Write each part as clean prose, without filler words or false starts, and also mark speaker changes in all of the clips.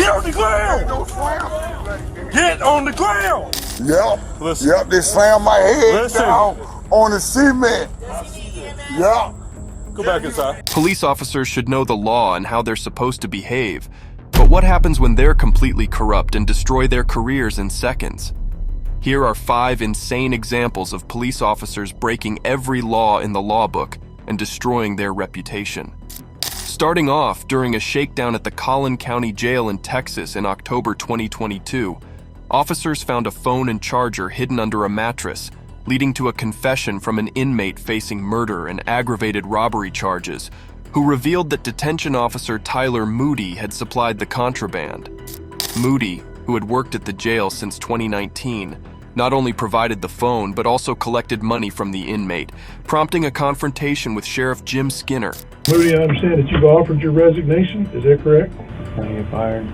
Speaker 1: on the ground! Get on the ground!
Speaker 2: Yep.
Speaker 1: Listen.
Speaker 2: Yep, they slammed my head
Speaker 1: Listen.
Speaker 2: down on the cement. Yep.
Speaker 1: Go back inside.
Speaker 3: Police officers should know the law and how they're supposed to behave. But what happens when they're completely corrupt and destroy their careers in seconds? Here are 5 insane examples of police officers breaking every law in the law book and destroying their reputation. Starting off, during a shakedown at the Collin County Jail in Texas in October 2022, officers found a phone and charger hidden under a mattress, leading to a confession from an inmate facing murder and aggravated robbery charges, who revealed that detention officer Tyler Moody had supplied the contraband. Moody, who had worked at the jail since 2019, not only provided the phone but also collected money from the inmate, prompting a confrontation with Sheriff Jim Skinner.
Speaker 4: Moody, I understand that you've offered your resignation. Is that correct?
Speaker 5: I get fired.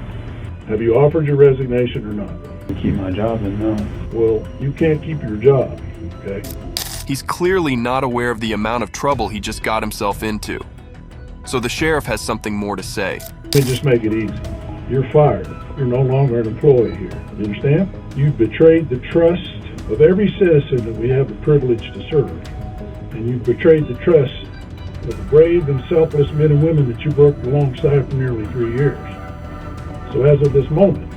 Speaker 4: Have you offered your resignation or not?
Speaker 5: To keep my job, and no.
Speaker 4: Well, you can't keep your job, okay?
Speaker 3: He's clearly not aware of the amount of trouble he just got himself into. So the sheriff has something more to say.
Speaker 4: Let me just make it easy. You're fired. You're no longer an employee here. You understand? You've betrayed the trust of every citizen that we have the privilege to serve. And you've betrayed the trust of the brave and selfless men and women that you've worked alongside for nearly 3 years. So as of this moment,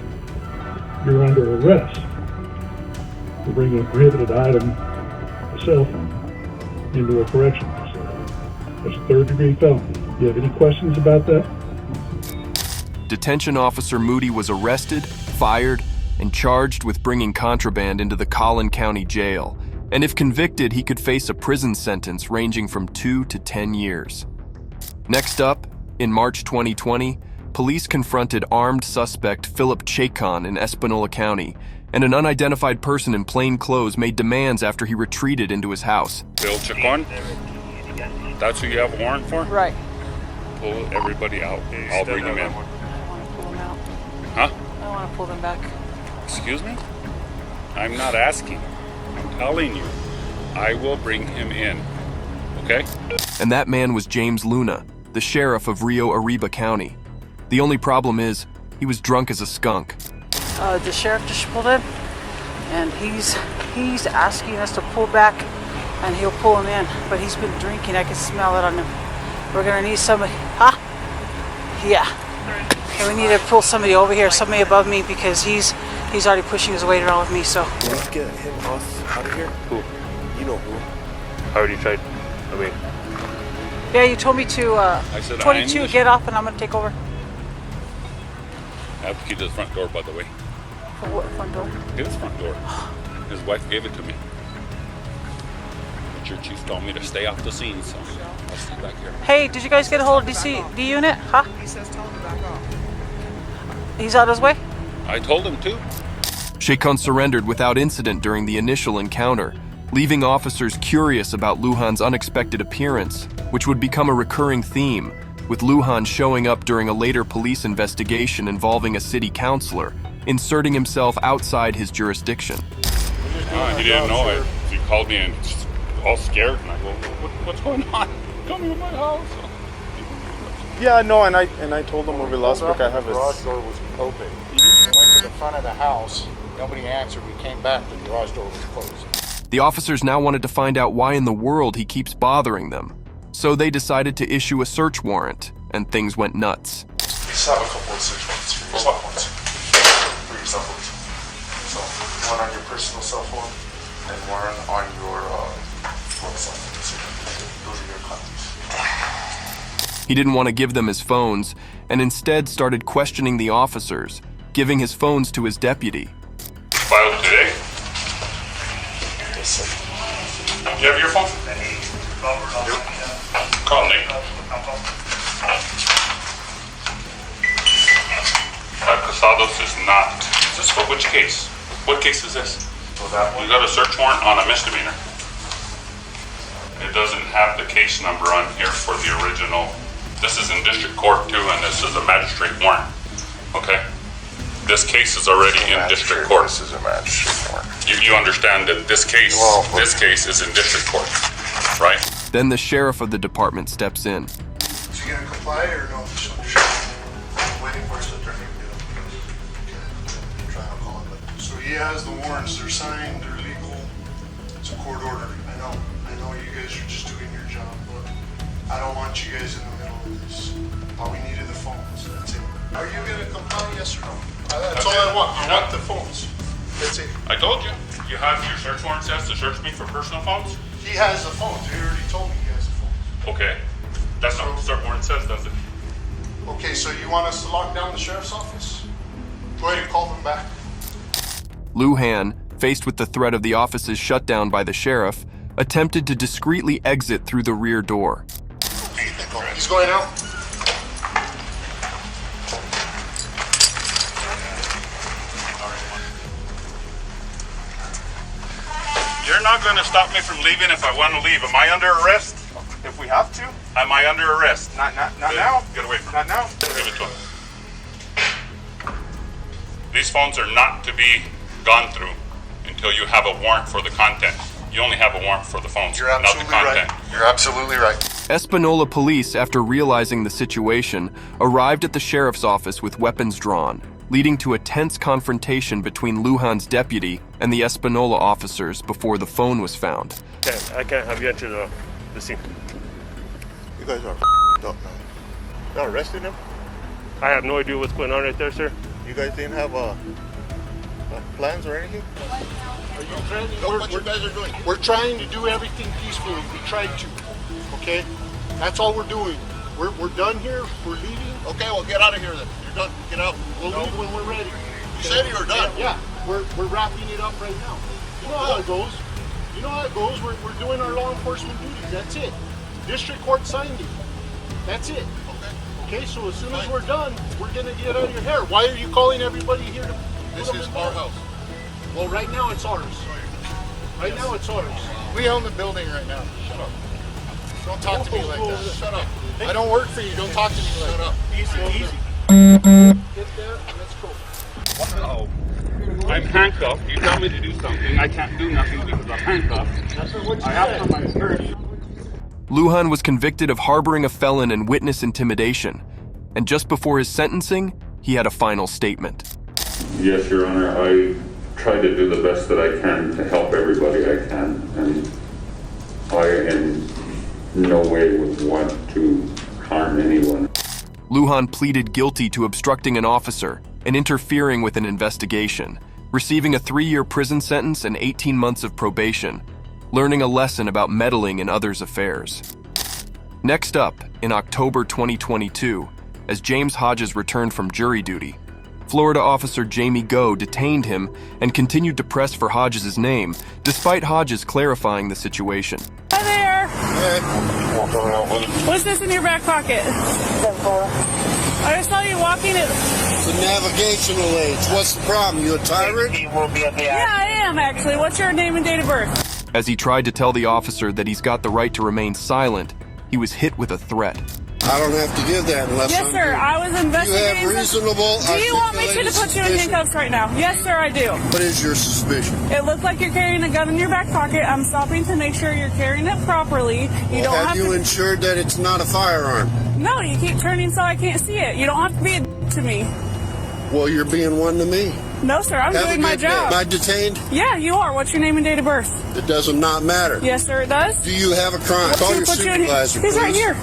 Speaker 4: you're under arrest for bringing a prohibited item, a cell phone, into a correctional facility. That's a 3rd-degree felony. Do you have any questions about that?
Speaker 3: Detention officer Moody was arrested, fired, and charged with bringing contraband into the Collin County Jail. And if convicted, he could face a prison sentence ranging from 2 to 10 years. Next up, in March 2020, police confronted armed suspect Philip Chacon in Espanola County, and an unidentified person in plain clothes made demands after he retreated into his house.
Speaker 6: Phil Chacon? That's who you have a warrant for?
Speaker 7: Right.
Speaker 6: Pull everybody out. I'll bring them in.
Speaker 7: I want to pull them out.
Speaker 6: Huh?
Speaker 7: I want to pull them back.
Speaker 6: Excuse me? I'm not asking. I'm telling you. I will bring him in. Okay?
Speaker 3: And that man was James Luna, the sheriff of Rio Arriba County. The only problem is, he was drunk as a skunk.
Speaker 7: The sheriff just pulled in, and he's asking us to pull back, and he'll pull him in. But he's been drinking. I can smell it on him. We're gonna need somebody. Huh? Yeah. And we need to pull somebody over here, somebody above me, because he's already pushing his weight around with me. So.
Speaker 8: Let's get him off out of here.
Speaker 9: Who?
Speaker 8: You know who?
Speaker 9: I already tried. I mean,
Speaker 7: Yeah, you told me to.
Speaker 6: I said
Speaker 7: 22,
Speaker 6: I'm-
Speaker 7: get off, and I'm gonna take over.
Speaker 6: I have to keep this front door, by the way.
Speaker 7: For what front door?
Speaker 6: His front door. His wife gave it to me. But your chief told me to stay off the scene, so I'll stay back here.
Speaker 7: Hey, did you guys get a hold of D unit? Huh?
Speaker 8: He says tell him to back off.
Speaker 7: He's out his way.
Speaker 6: I told him to.
Speaker 3: Chacon surrendered without incident during the initial encounter, leaving officers curious about Lujan's unexpected appearance, which would become a recurring theme, with Lujan showing up during a later police investigation involving a city councilor, inserting himself outside his jurisdiction.
Speaker 6: He didn't know it. He called me and all scared, and I go, what's going on? Coming to my house.
Speaker 9: yeah, no, and I told him over last week I have
Speaker 10: The garage door was open. We went to the front of the house. Nobody answered. We came back. The garage door was closed.
Speaker 3: The officers now wanted to find out why in the world he keeps bothering them. So they decided to issue a search warrant, and things went nuts.
Speaker 11: We just have a couple of search warrants for your cell phones. For your cell phones. So, one on your personal cell phone, and one on your work cell phone. So, those are your contacts.
Speaker 3: He didn't want to give them his phones, and instead started questioning the officers, giving his phones to his deputy.
Speaker 6: Filed today?
Speaker 11: Yes, sir.
Speaker 6: You have your phone? Call Nate. Casados is not. Is this for which case? What case is this?
Speaker 11: So that one.
Speaker 6: You got a search warrant on a misdemeanor. It doesn't have the case number on here for the original. This is in district court too, and this is a magistrate warrant. Okay? This case is already in district court.
Speaker 11: This is a magistrate warrant.
Speaker 6: You understand that this case is in district court, right?
Speaker 3: Then the sheriff of the department steps in.
Speaker 11: Is he gonna comply or no? I'm waiting for his attorney to do it. He has the warrants. They're signed. They're legal. It's a court order. I know you guys are just doing your job, but I don't want you guys in the middle of this. All we need are the phones. That's it. Are you going to comply, yes or no? That's all I want. I want the phones. That's it.
Speaker 6: I told you. You have your search warrant says to search me for personal phones?
Speaker 11: He has the phones. He already told me he has the phones.
Speaker 6: Okay. That's not what the search warrant says, does it?
Speaker 11: Okay, so you want us to lock down the sheriff's office? Go ahead and call them back.
Speaker 3: Lujan, faced with the threat of the office's shutdown by the sheriff, attempted to discreetly exit through the rear door.
Speaker 11: He's going out.
Speaker 6: You're not going to stop me from leaving if I want to leave. Am I under arrest?
Speaker 9: If we have to.
Speaker 6: Am I under arrest?
Speaker 9: Not now.
Speaker 6: Get away from
Speaker 9: Not
Speaker 6: me.
Speaker 9: now.
Speaker 6: Give it to him. These phones are not to be gone through until you have a warrant for the content. You only have a warrant for the phones,
Speaker 11: You're
Speaker 6: not the
Speaker 11: absolutely
Speaker 6: content.
Speaker 11: right. You're absolutely right.
Speaker 3: Espanola police, after realizing the situation, arrived at the sheriff's office with weapons drawn, leading to a tense confrontation between Lujan's deputy and the Espanola officers before the phone was found.
Speaker 1: I can't have you enter the scene.
Speaker 11: You guys are up, man. Y'all arrested him?
Speaker 1: I have no idea what's going on right there, sir.
Speaker 11: You guys didn't have plans or anything?
Speaker 10: What you guys are doing? We're trying to do everything peacefully. We tried to. Okay? That's all we're doing. We're done here. We're leaving. Okay, well get out of here then. You're done. Get out. We'll leave when we're ready. You said you were done. Yeah. We're wrapping it up right now. You know how it goes. You know how it goes. We're doing our law enforcement duties. That's it. District court signed it. That's it. Okay, so as soon as we're done, we're gonna get out of your hair. Why are you calling everybody here to
Speaker 11: This is our house.
Speaker 10: Well, right now it's ours. Right now it's ours.
Speaker 11: We own the building right now. Shut up. Don't talk to me like that. Shut up. I don't work for you. Don't talk to me like that.
Speaker 10: Easy, easy. Get there, let's go.
Speaker 6: Oh. I'm handcuffed. You tell me to do something. I can't do nothing because I'm handcuffed. I have to my attorney.
Speaker 3: Lujan was convicted of harboring a felon and witness intimidation, and just before his sentencing, he had a final statement.
Speaker 6: Yes, Your Honor, I try to do the best that I can to help everybody I can, and I in no way would want to harm anyone.
Speaker 3: Lujan pleaded guilty to obstructing an officer and interfering with an investigation, receiving a 3-year prison sentence and 18 months of probation, learning a lesson about meddling in others' affairs. Next up, in October 2022, as James Hodges returned from jury duty, Florida officer Jamie Go detained him and continued to press for Hodges' name, despite Hodges clarifying the situation.
Speaker 12: Hi there! What's this in your back pocket? I just saw you walking it.
Speaker 13: The navigational aids. What's the problem? You a tyrant?
Speaker 12: Yeah, I am actually. What's your name and date of birth?
Speaker 3: As he tried to tell the officer that he's got the right to remain silent, he was hit with a threat.
Speaker 13: I don't have to give that unless
Speaker 12: Yes, sir. I was investigating.
Speaker 13: You have reasonable.
Speaker 12: Do you want me to put you in handcuffs right now? Yes, sir, I do.
Speaker 13: What is your suspicion?
Speaker 12: It looks like you're carrying a gun in your back pocket. I'm stopping to make sure you're carrying it properly. You don't
Speaker 13: have
Speaker 12: have
Speaker 13: you
Speaker 12: to.
Speaker 13: ensured that it's not a firearm?
Speaker 12: No, you keep turning so I can't see it. You don't have to be a to me.
Speaker 13: Well, you're being one to me.
Speaker 12: No, sir. I'm doing my job.
Speaker 13: Am I detained?
Speaker 12: Yeah, you are. What's your name and date of birth?
Speaker 13: It does not matter.
Speaker 12: Yes, sir, it does.
Speaker 13: Do you have a crime? Call your supervisor,
Speaker 12: He's right
Speaker 13: please.
Speaker 12: here.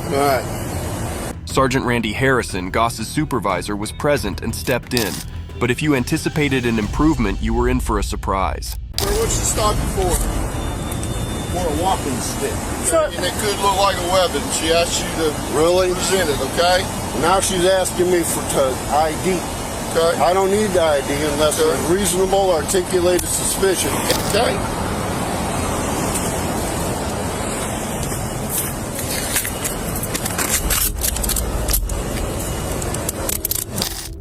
Speaker 13: All right.
Speaker 3: Sergeant Randy Harrison, Goss's supervisor, was present and stepped in. But if you anticipated an improvement, you were in for a surprise.
Speaker 13: What'd she stop you for? For a walking stick.
Speaker 11: And it could look like a weapon. She asked you to present it, okay?
Speaker 13: Now she's asking me for ID.
Speaker 11: Okay.
Speaker 13: I don't need the ID unless there's reasonable articulated suspicion.
Speaker 11: Okay.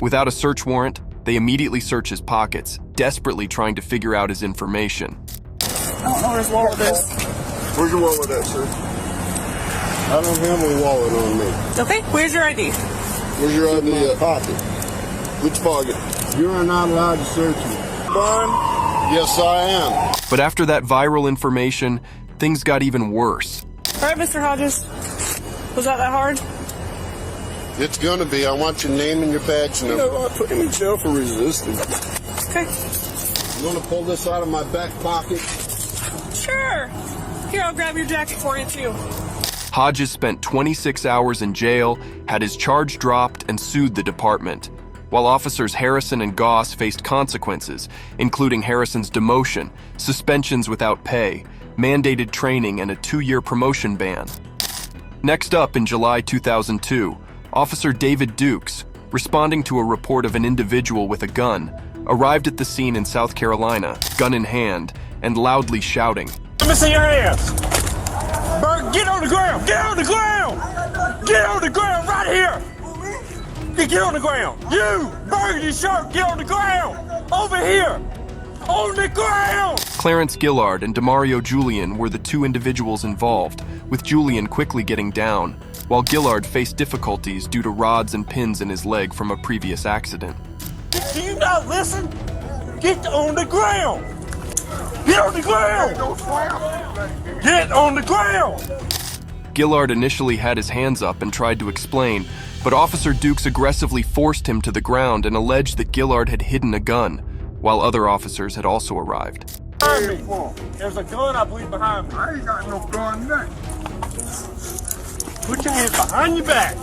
Speaker 3: Without a search warrant, they immediately search his pockets, desperately trying to figure out his information.
Speaker 12: I don't know where his wallet is.
Speaker 13: Where's your wallet at, sir? I don't have my wallet on me.
Speaker 12: Okay, where's your ID?
Speaker 13: Where's your ID at? Pocket. Which pocket? You are not allowed to search me. Bond? Yes, I am.
Speaker 3: But after that viral information, things got even worse.
Speaker 12: All right, Mr. Hodges. Was that hard?
Speaker 13: It's gonna be. I want your name and your badge number. You know, I put him in jail for resisting.
Speaker 12: Okay.
Speaker 13: You want to pull this out of my back pocket?
Speaker 12: Sure. Here, I'll grab your jacket for you, too.
Speaker 3: Hodges spent 26 hours in jail, had his charge dropped, and sued the department, while officers Harrison and Goss faced consequences, including Harrison's demotion, suspensions without pay, mandated training, and a 2-year promotion ban. Next up, in July 2002, Officer David Dukes, responding to a report of an individual with a gun, arrived at the scene in South Carolina, gun in hand, and loudly shouting,
Speaker 1: Let me see your hands. Bird, get on the ground. Get on the ground. Get on the ground right here. Get on the ground. You, burgundy shirt, get on the ground. Over here. On the ground.
Speaker 3: Clarence Gillard and Demario Julian were the 2 individuals involved, with Julian quickly getting down, while Gillard faced difficulties due to rods and pins in his leg from a previous accident.
Speaker 1: Do you not listen? Get on the ground. Get on the ground. Get on the ground.
Speaker 3: Gillard initially had his hands up and tried to explain, but Officer Dukes aggressively forced him to the ground and alleged that Gillard had hidden a gun, while other officers had also arrived.
Speaker 1: There's a gun, I believe, behind me. I ain't got no gun, nothing. Put your hands behind your back.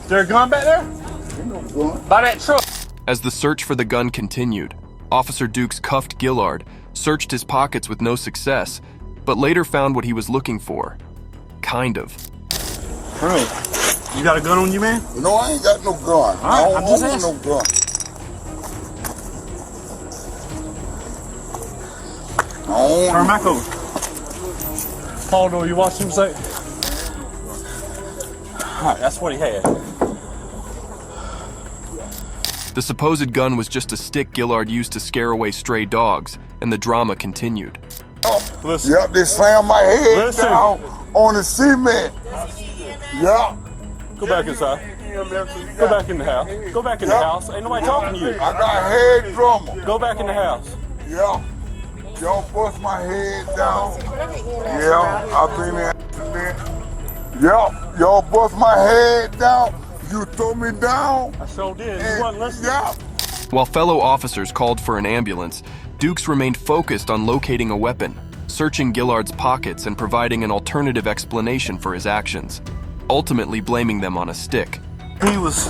Speaker 1: Is there a gun back there? By that truck.
Speaker 3: As the search for the gun continued, Officer Dukes cuffed Gillard, searched his pockets with no success, but later found what he was looking for. Kind of.
Speaker 1: Bro, you got a gun on you, man?
Speaker 2: No, I ain't got no gun.
Speaker 1: All right,
Speaker 2: I
Speaker 1: I'm
Speaker 2: don't
Speaker 1: just
Speaker 2: own
Speaker 1: asking.
Speaker 2: no gun. I don't
Speaker 1: Turn
Speaker 2: own
Speaker 1: back over. Paul, do you watch him say? Alright, that's what he had.
Speaker 3: The supposed gun was just a stick Gillard used to scare away stray dogs, and the drama continued.
Speaker 1: Listen.
Speaker 2: Yep, they slammed my head
Speaker 1: Listen.
Speaker 2: down on the cement. Yep.
Speaker 1: Go back inside. Go back in the house. Go back in the house. Ain't nobody talking to you.
Speaker 2: I got head trauma.
Speaker 1: Go back in the house.
Speaker 2: Yeah. Y'all bust my head down. Yeah, I've been in accident. Yeah, y'all bust my head down. You threw me down.
Speaker 1: I sure did. You wasn't listening.
Speaker 2: Yeah.
Speaker 3: While fellow officers called for an ambulance, Dukes remained focused on locating a weapon, searching Gillard's pockets and providing an alternative explanation for his actions, ultimately blaming them on a stick.
Speaker 1: He was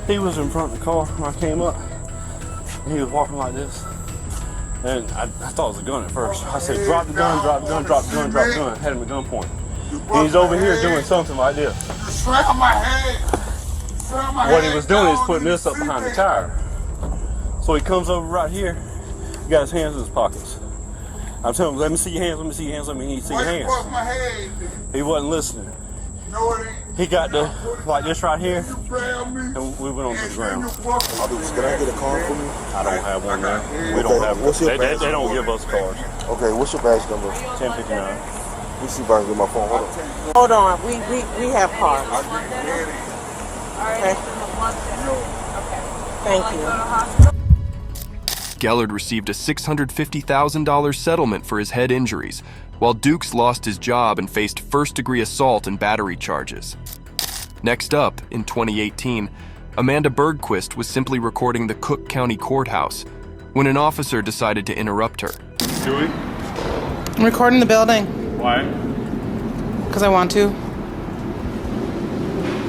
Speaker 1: in front of the car when I came up, and he was walking like this. And I thought it was a gun at first. I said, drop the gun, drop the gun, drop the gun, drop the gun. Had him at gunpoint. And he's over here doing something like this.
Speaker 2: Slam my head.
Speaker 1: What he was doing is putting this up behind the tire. So he comes over right here. He got his hands in his pockets. I'm telling him, let me see your hands, let me see your hands, let me see your hands. He wasn't listening. He got the, like this right here, and we went on to the ground.
Speaker 8: Can I get a card from you?
Speaker 1: I don't have one there. We don't have one. They don't give us cards.
Speaker 8: Okay, what's your badge number?
Speaker 1: 1059.
Speaker 8: Let me see if I can get my phone. Hold on.
Speaker 7: Hold on, we have cards. Okay. Thank you.
Speaker 3: Gillard received a $650,000 settlement for his head injuries, while Dukes lost his job and faced first-degree assault and battery charges. Next up, in 2018, Amanda Bergquist was simply recording the Cook County Courthouse when an officer decided to interrupt her.
Speaker 1: Doing?
Speaker 14: I'm recording the building.
Speaker 1: Why?
Speaker 14: Because I want to.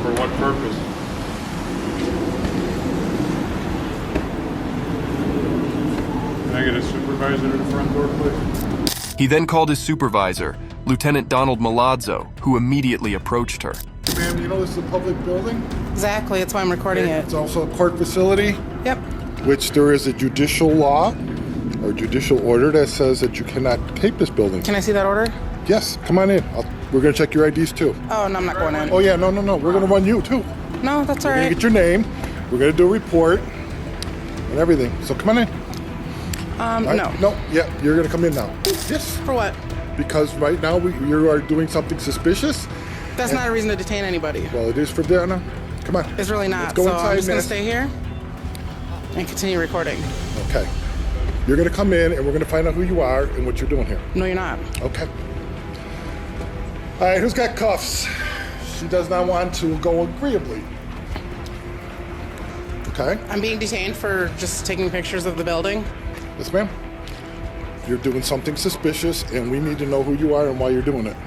Speaker 1: For what purpose? Can I get a supervisor to the front door, please?
Speaker 3: He then called his supervisor, Lieutenant Donald Malazzo, who immediately approached her.
Speaker 2: Ma'am, you know this is a public building?
Speaker 14: Exactly, that's why I'm recording it.
Speaker 2: It's also a court facility.
Speaker 14: Yep.
Speaker 2: Which there is a judicial law or judicial order that says that you cannot tape this building.
Speaker 14: Can I see that order?
Speaker 2: Yes, come on in. We're going to check your IDs too.
Speaker 14: Oh, no, I'm not going in.
Speaker 2: Oh yeah, no. We're going to run you too.
Speaker 14: No, that's all
Speaker 2: We're
Speaker 14: right.
Speaker 2: going to get your name. We're going to do a report and everything. So come on in.
Speaker 14: No.
Speaker 2: No, yeah, you're going to come in now. Yes.
Speaker 14: For what?
Speaker 2: Because right now you are doing something suspicious.
Speaker 14: That's not a reason to detain anybody.
Speaker 2: Well, it is for dinner. Come on.
Speaker 14: It's really not.
Speaker 2: Let's go
Speaker 14: so
Speaker 2: inside,
Speaker 14: I'm just going
Speaker 2: man.
Speaker 14: to stay here and continue recording.
Speaker 2: Okay. You're going to come in and we're going to find out who you are and what you're doing here.
Speaker 14: No, you're not.
Speaker 2: Okay. All right, who's got cuffs?
Speaker 10: She does not want to go agreeably. Okay?
Speaker 14: I'm being detained for just taking pictures of the building.
Speaker 10: Yes, ma'am. You're doing something suspicious, and we need to know who you are and why you're doing it.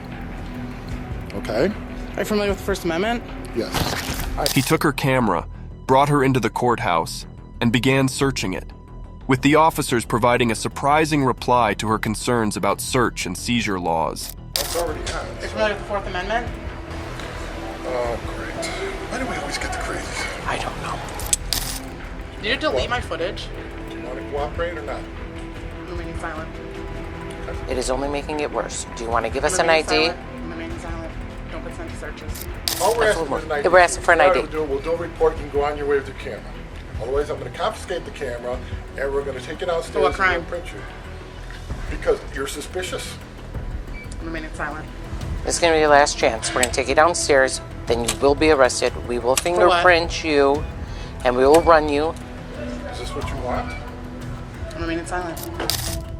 Speaker 10: Okay?
Speaker 14: Are you familiar with the First Amendment?
Speaker 10: Yes.
Speaker 3: He took her camera, brought her into the courthouse, and began searching it, with the officers providing a surprising reply to her concerns about search and seizure laws.
Speaker 10: That's already on.
Speaker 14: Are you familiar with the Fourth Amendment?
Speaker 10: Oh, great. Why do we always get the crazies?
Speaker 14: I don't know. Did you delete my footage?
Speaker 10: Do you want to cooperate or not?
Speaker 14: Remaining silent.
Speaker 15: It is only making it worse. Do you want to give us an
Speaker 14: Remaining
Speaker 15: ID?
Speaker 14: silent. Remaining silent. Don't consent to searches.
Speaker 10: All we're
Speaker 15: That's
Speaker 10: asking
Speaker 15: what
Speaker 10: for is an
Speaker 15: we're-
Speaker 10: ID.
Speaker 15: we're asking for an ID.
Speaker 10: We'll do a report. You can go on your way with your camera. Otherwise, I'm going to confiscate the camera, and we're going to take it downstairs
Speaker 14: For what
Speaker 10: and
Speaker 14: crime?
Speaker 10: we'll print you. Because you're suspicious.
Speaker 14: Remaining silent.
Speaker 15: This is going to be your last chance. We're going to take you downstairs, then you will be arrested. We will fingerprint you, and we will run you.
Speaker 10: Is this what you want?
Speaker 14: Remaining silent.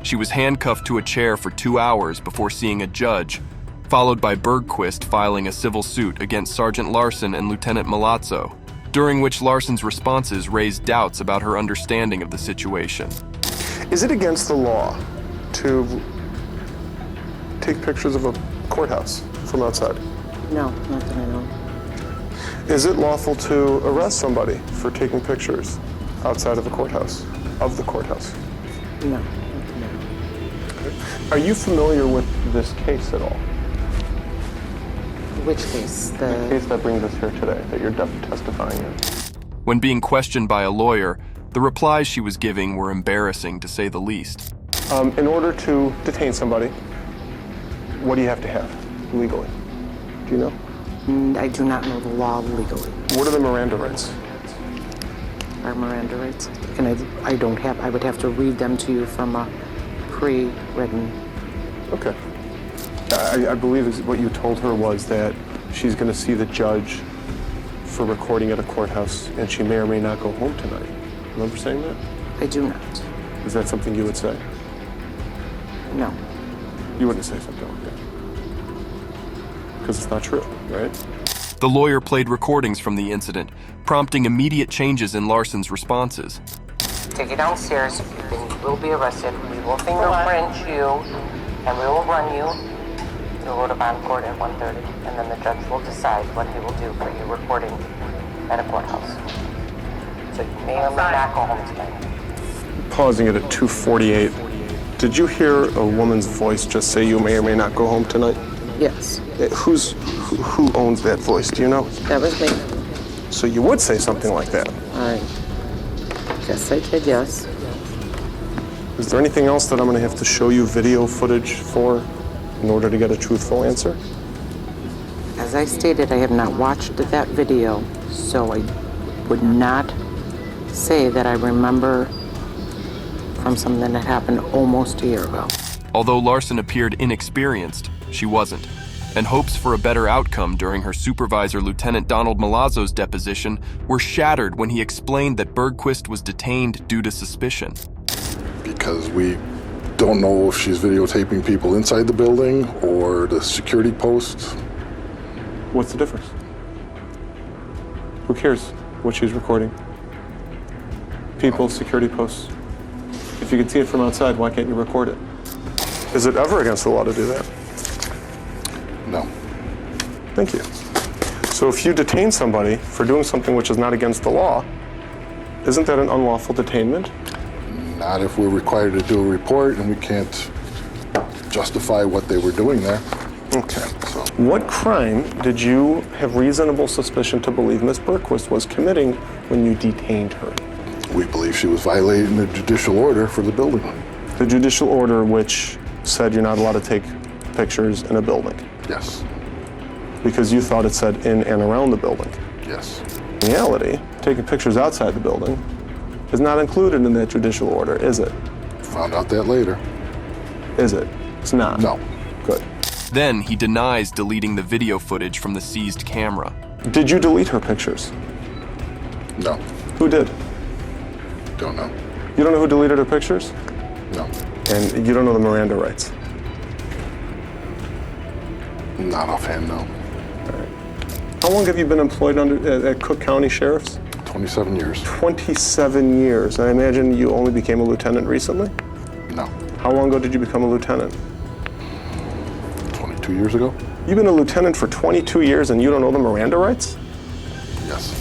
Speaker 3: She was handcuffed to a chair for 2 hours before seeing a judge, followed by Bergquist filing a civil suit against Sergeant Larson and Lieutenant Milazzo, during which Larson's responses raised doubts about her understanding of the situation.
Speaker 16: Is it against the law to take pictures of a courthouse from outside?
Speaker 15: No, not that I know.
Speaker 16: Is it lawful to arrest somebody for taking pictures outside of a courthouse, of the courthouse?
Speaker 15: No.
Speaker 16: Are you familiar with this case at all?
Speaker 15: Which case?
Speaker 16: The case that brings us here today, that you're testifying in.
Speaker 3: When being questioned by a lawyer, the replies she was giving were embarrassing to say the least.
Speaker 16: In order to detain somebody, what do you have to have legally? Do you know?
Speaker 15: I do not know the law legally.
Speaker 16: What are the Miranda rights?
Speaker 15: Our Miranda rights? I don't have. I would have to read them to you from a pre-written.
Speaker 16: Okay. I believe what you told her was that she's going to see the judge for recording at a courthouse, and she may or may not go home tonight. Remember saying that?
Speaker 15: I do not.
Speaker 16: Is that something you would say?
Speaker 15: No.
Speaker 16: You wouldn't say something like that. Because it's not true, right?
Speaker 3: The lawyer played recordings from the incident, prompting immediate changes in Larson's responses.
Speaker 15: Take you downstairs, then you will be arrested. We will fingerprint you, and we will run you. You'll go to bond court at 1:30, and then the judge will decide what he will do for you recording at a courthouse. So you may or may not go home tonight.
Speaker 16: Pausing it at 2:48. Did you hear a woman's voice just say you may or may not go home tonight?
Speaker 15: Yes.
Speaker 16: Who owns that voice? Do you know?
Speaker 15: That was me.
Speaker 16: So you would say something like that?
Speaker 15: I guess I did, yes.
Speaker 16: Is there anything else that I'm going to have to show you video footage for in order to get a truthful answer?
Speaker 15: As I stated, I have not watched that video, so I would not say that I remember from something that happened almost a year ago.
Speaker 3: Although Larson appeared inexperienced, she wasn't, and hopes for a better outcome during her supervisor, Lieutenant Donald Milazzo's deposition, were shattered when he explained that Bergquist was detained due to suspicion.
Speaker 10: Because we don't know if she's videotaping people inside the building or the security post.
Speaker 16: What's the difference? Who cares what she's recording? People, security posts. If you can see it from outside, why can't you record it? Is it ever against the law to do that?
Speaker 10: No.
Speaker 16: Thank you. So if you detain somebody for doing something which is not against the law, isn't that an unlawful detainment?
Speaker 10: Not if we're required to do a report and we can't justify what they were doing there.
Speaker 16: Okay. What crime did you have reasonable suspicion to believe Ms. Bergquist was committing when you detained her?
Speaker 10: We believe she was violating the judicial order for the building.
Speaker 16: The judicial order which said you're not allowed to take pictures in a building?
Speaker 10: Yes.
Speaker 16: Because you thought it said in and around the building?
Speaker 10: Yes.
Speaker 16: In reality, taking pictures outside the building is not included in that judicial order, is it?
Speaker 10: Found out that later.
Speaker 16: Is it? It's not?
Speaker 10: No.
Speaker 16: Good.
Speaker 3: Then he denies deleting the video footage from the seized camera.
Speaker 16: Did you delete her pictures?
Speaker 10: No.
Speaker 16: Who did?
Speaker 10: Don't know.
Speaker 16: You don't know who deleted her pictures?
Speaker 10: No.
Speaker 16: And you don't know the Miranda rights?
Speaker 10: Not offhand, no.
Speaker 16: All right. How long have you been employed at Cook County Sheriff's?
Speaker 17: 27 years.
Speaker 16: 27 years. I imagine you only became a lieutenant recently?
Speaker 17: No.
Speaker 16: How long ago did you become a lieutenant?
Speaker 17: 22 years ago.
Speaker 16: You've been a lieutenant for 22 years and you don't know the Miranda rights?
Speaker 17: Yes.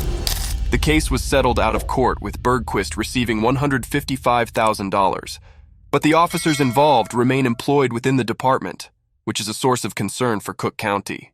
Speaker 3: The case was settled out of court, with Bergquist receiving $155,000. But the officers involved remain employed within the department, which is a source of concern for Cook County.